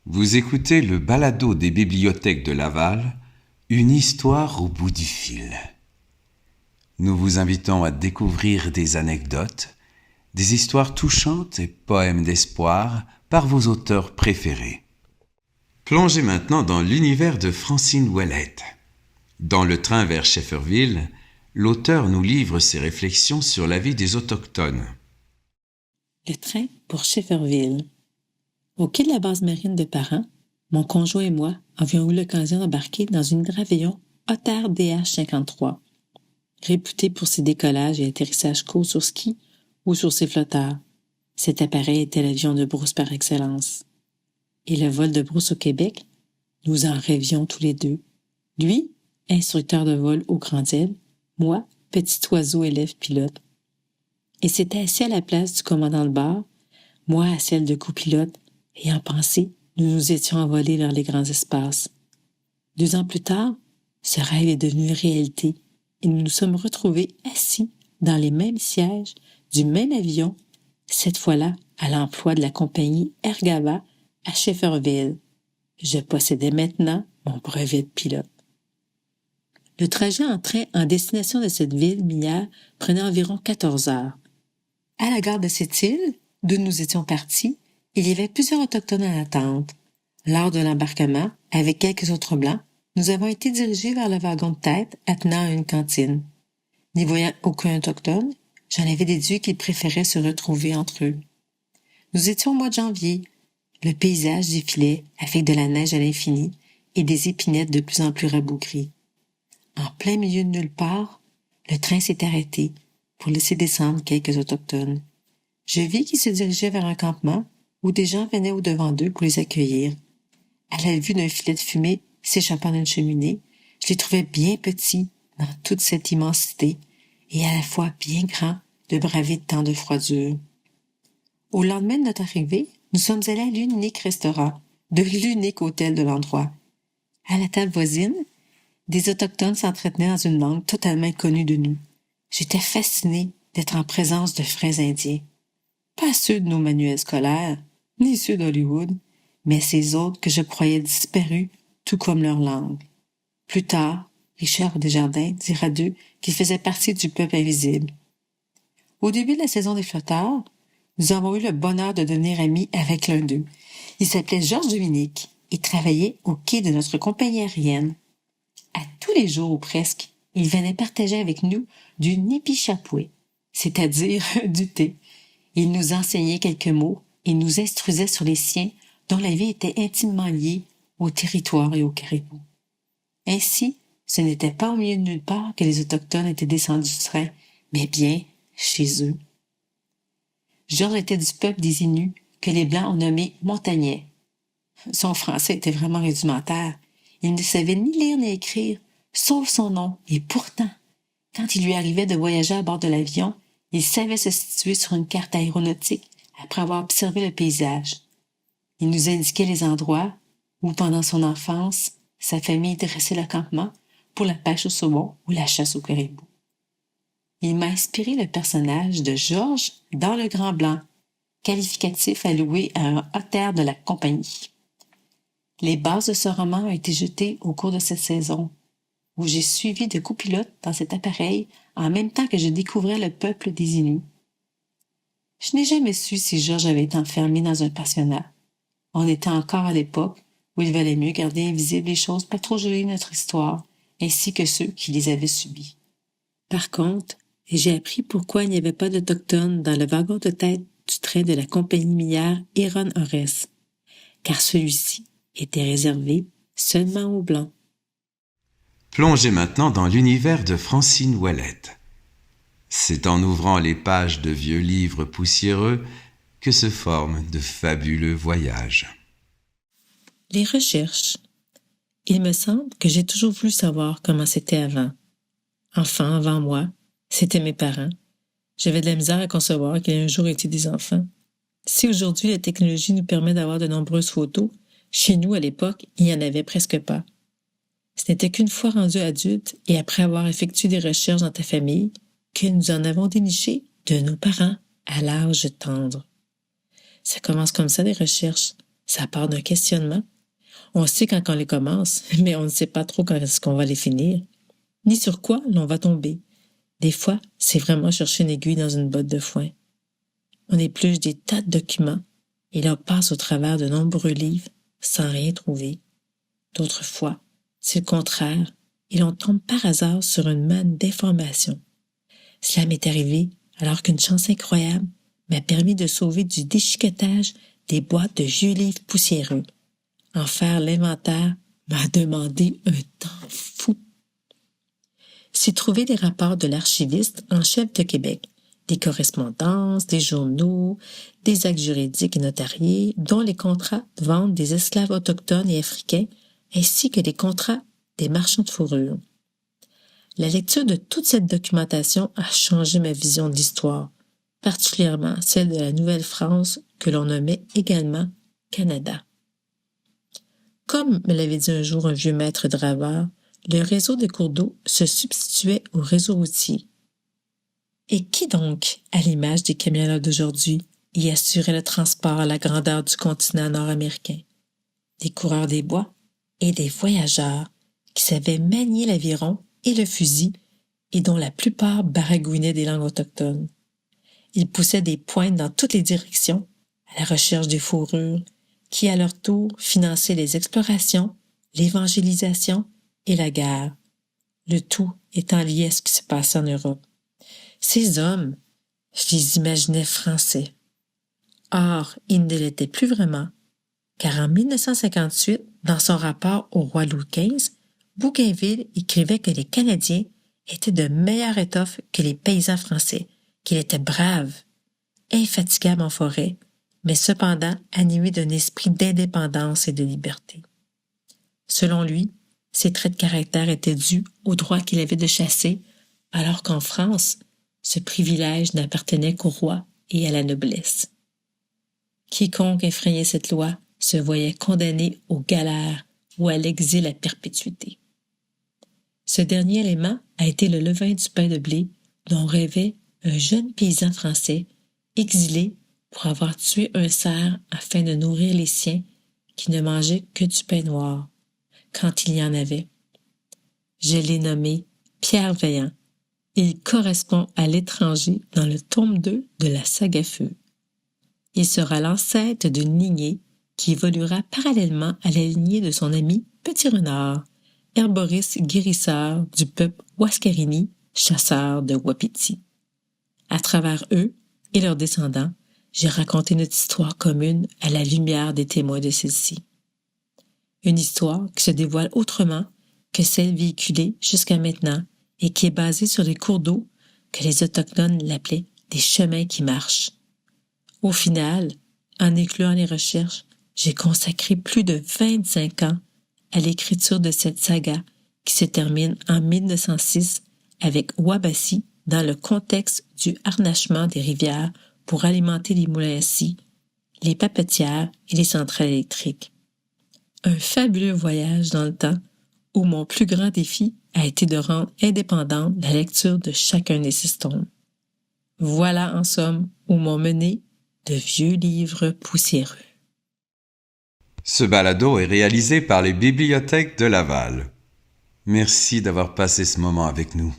Vous écoutez le balado des bibliothèques de Laval, une histoire au bout du fil. Nous vous invitons à découvrir des anecdotes, des histoires touchantes et poèmes d'espoir par vos auteurs préférés. Plongez maintenant dans l'univers de Francine Ouellette. Dans le train vers Shefferville, l'auteur nous livre ses réflexions sur la vie des Autochtones. Le train pour Shefferville. Au quai de la base marine de Parent, mon conjoint et moi avions eu l'occasion d'embarquer dans une hydravion Otter DH-53, réputée pour ses décollages et atterrissages courts sur ski ou sur ses flotteurs. Cet appareil était l'avion de brousse par excellence. Et le vol de brousse au Québec, nous en rêvions tous les deux. Lui, instructeur de vol au Grand Île, moi, petit oiseau élève pilote. Et c'était assis à la place du commandant de bord, moi à celle de copilote, et en pensée, nous nous étions envolés vers les grands espaces. 2 ans plus tard, ce rêve est devenu réalité et nous nous sommes retrouvés assis dans les mêmes sièges du même avion, cette fois-là à l'emploi de la compagnie Ergava à Shefferville. Je possédais maintenant mon brevet de pilote. Le trajet en train en destination de cette ville minière prenait environ 14 heures. À la gare de cette île, d'où nous étions partis, il y avait plusieurs Autochtones en attente. Lors de l'embarquement, avec quelques autres Blancs, nous avons été dirigés vers le wagon de tête attenant à une cantine. N'y voyant aucun Autochtone, j'en avais déduit qu'ils préféraient se retrouver entre eux. Nous étions au mois de janvier. Le paysage défilait avec de la neige à l'infini et des épinettes de plus en plus rabougries. En plein milieu de nulle part, le train s'est arrêté pour laisser descendre quelques Autochtones. Je vis qu'ils se dirigeaient vers un campement où des gens venaient au-devant d'eux pour les accueillir. À la vue d'un filet de fumée s'échappant d'une cheminée, je les trouvais bien petits dans toute cette immensité et à la fois bien grands de braver tant de froidure. Au lendemain de notre arrivée, nous sommes allés à l'unique restaurant, de l'unique hôtel de l'endroit. À la table voisine, des Autochtones s'entretenaient dans une langue totalement inconnue de nous. J'étais fascinée d'être en présence de frères indiens. Pas ceux de nos manuels scolaires, ni ceux d'Hollywood, mais ces autres que je croyais disparus, tout comme leur langue. Plus tard, Richard Desjardins dira d'eux qu'ils faisaient partie du peuple invisible. Au début de la saison des flotteurs, nous avons eu le bonheur de devenir amis avec l'un d'eux. Il s'appelait Georges Dominique et travaillait au quai de notre compagnie aérienne. À tous les jours ou presque, il venait partager avec nous du nipichapoué, c'est-à-dire du thé. Il nous enseignait quelques mots et nous instruisait sur les siens dont la vie était intimement liée au territoire et au caribou. Ainsi, ce n'était pas au milieu de nulle part que les Autochtones étaient descendus du train, mais bien chez eux. Georges était du peuple des Inuits que les Blancs ont nommé Montagnais. Son français était vraiment rudimentaire. Il ne savait ni lire ni écrire, sauf son nom, et pourtant, quand il lui arrivait de voyager à bord de l'avion, il savait se situer sur une carte aéronautique après avoir observé le paysage. Il nous indiquait les endroits où, pendant son enfance, sa famille dressait le campement pour la pêche au saumon ou la chasse au caribou. Il m'a inspiré le personnage de Georges dans Le Grand Blanc, qualificatif alloué à un Otter de la compagnie. Les bases de ce roman ont été jetées au cours de cette saison, où j'ai suivi de copilote dans cet appareil en même temps que je découvrais le peuple des Inuits. Je n'ai jamais su si Georges avait été enfermé dans un pensionnat. On était encore à l'époque où il valait mieux garder invisibles les choses pas trop jolies de notre histoire, ainsi que ceux qui les avaient subies. Par contre, j'ai appris pourquoi il n'y avait pas d'Autochtones dans le wagon de tête du train de la compagnie minière Huron Ores, car celui-ci était réservé seulement aux Blancs. Plongez maintenant dans l'univers de Francine Ouellette. C'est en ouvrant les pages de vieux livres poussiéreux que se forment de fabuleux voyages. Les recherches. Il me semble que j'ai toujours voulu savoir comment c'était avant. Enfants avant moi, c'était mes parents. J'avais de la misère à concevoir qu'ils aient un jour été des enfants. Si aujourd'hui la technologie nous permet d'avoir de nombreuses photos, chez nous à l'époque, il n'y en avait presque pas. Ce n'était qu'une fois rendus adultes et après avoir effectué des recherches dans ta famille que nous en avons déniché de nos parents à l'âge tendre. Ça commence comme ça, les recherches. Ça part d'un questionnement. On sait quand on les commence, mais on ne sait pas trop quand est-ce qu'on va les finir, ni sur quoi l'on va tomber. Des fois, c'est vraiment chercher une aiguille dans une botte de foin. On épluche des tas de documents et l'on passe au travers de nombreux livres sans rien trouver. D'autres fois, c'est le contraire et l'on tombe par hasard sur une manne d'informations. Cela m'est arrivé alors qu'une chance incroyable m'a permis de sauver du déchiquetage des boîtes de vieux livres poussiéreux. En faire l'inventaire m'a demandé un temps fou. J'ai trouvé des rapports de l'archiviste en chef de Québec, des correspondances, des journaux, des actes juridiques et notariés, dont les contrats de vente des esclaves autochtones et africains, ainsi que les contrats des marchands de fourrure. La lecture de toute cette documentation a changé ma vision de l'histoire, particulièrement celle de la Nouvelle-France que l'on nommait également Canada. Comme me l'avait dit un jour un vieux maître draveur, le réseau des cours d'eau se substituait au réseau routier. Et qui donc, à l'image des camionneurs d'aujourd'hui, y assurait le transport à la grandeur du continent nord-américain? Des coureurs des bois et des voyageurs qui savaient manier l'aviron et le fusil et dont la plupart baragouinaient des langues autochtones. Ils poussaient des pointes dans toutes les directions à la recherche des fourrures qui, à leur tour, finançaient les explorations, l'évangélisation et la guerre, le tout étant lié à ce qui se passait en Europe. Ces hommes, je les imaginais français. Or, ils ne l'étaient plus vraiment, car en 1958, dans son rapport au roi Louis XV, Bougainville écrivait que les Canadiens étaient de meilleure étoffe que les paysans français, qu'il était brave, infatigable en forêt, mais cependant animé d'un esprit d'indépendance et de liberté. Selon lui, ses traits de caractère étaient dus au droit qu'il avait de chasser, alors qu'en France, ce privilège n'appartenait qu'au roi et à la noblesse. Quiconque enfreignait cette loi se voyait condamné aux galères ou à l'exil à perpétuité. Ce dernier élément a été le levain du pain de blé dont rêvait un jeune paysan français exilé pour avoir tué un cerf afin de nourrir les siens qui ne mangeaient que du pain noir, quand il y en avait. Je l'ai nommé Pierre Vaillant. Il correspond à l'étranger dans le tome 2 de la saga Feu. Il sera l'ancêtre d'une lignée qui évoluera parallèlement à la lignée de son ami Petit Renard, herboriste guérisseur du peuple Ouaskarini, chasseur de Wapiti. À travers eux et leurs descendants, j'ai raconté notre histoire commune à la lumière des témoins de celle-ci. Une histoire qui se dévoile autrement que celle véhiculée jusqu'à maintenant et qui est basée sur les cours d'eau que les Autochtones l'appelaient des chemins qui marchent. Au final, en incluant les recherches, j'ai consacré plus de 25 ans à l'écriture de cette saga qui se termine en 1906 avec Wabassi dans le contexte du harnachement des rivières pour alimenter les moulins à scie, les papetières et les centrales électriques. Un fabuleux voyage dans le temps où mon plus grand défi a été de rendre indépendante la lecture de chacun de ces tomes. Voilà en somme où m'ont mené de vieux livres poussiéreux. Ce balado est réalisé par les bibliothèques de Laval. Merci d'avoir passé ce moment avec nous.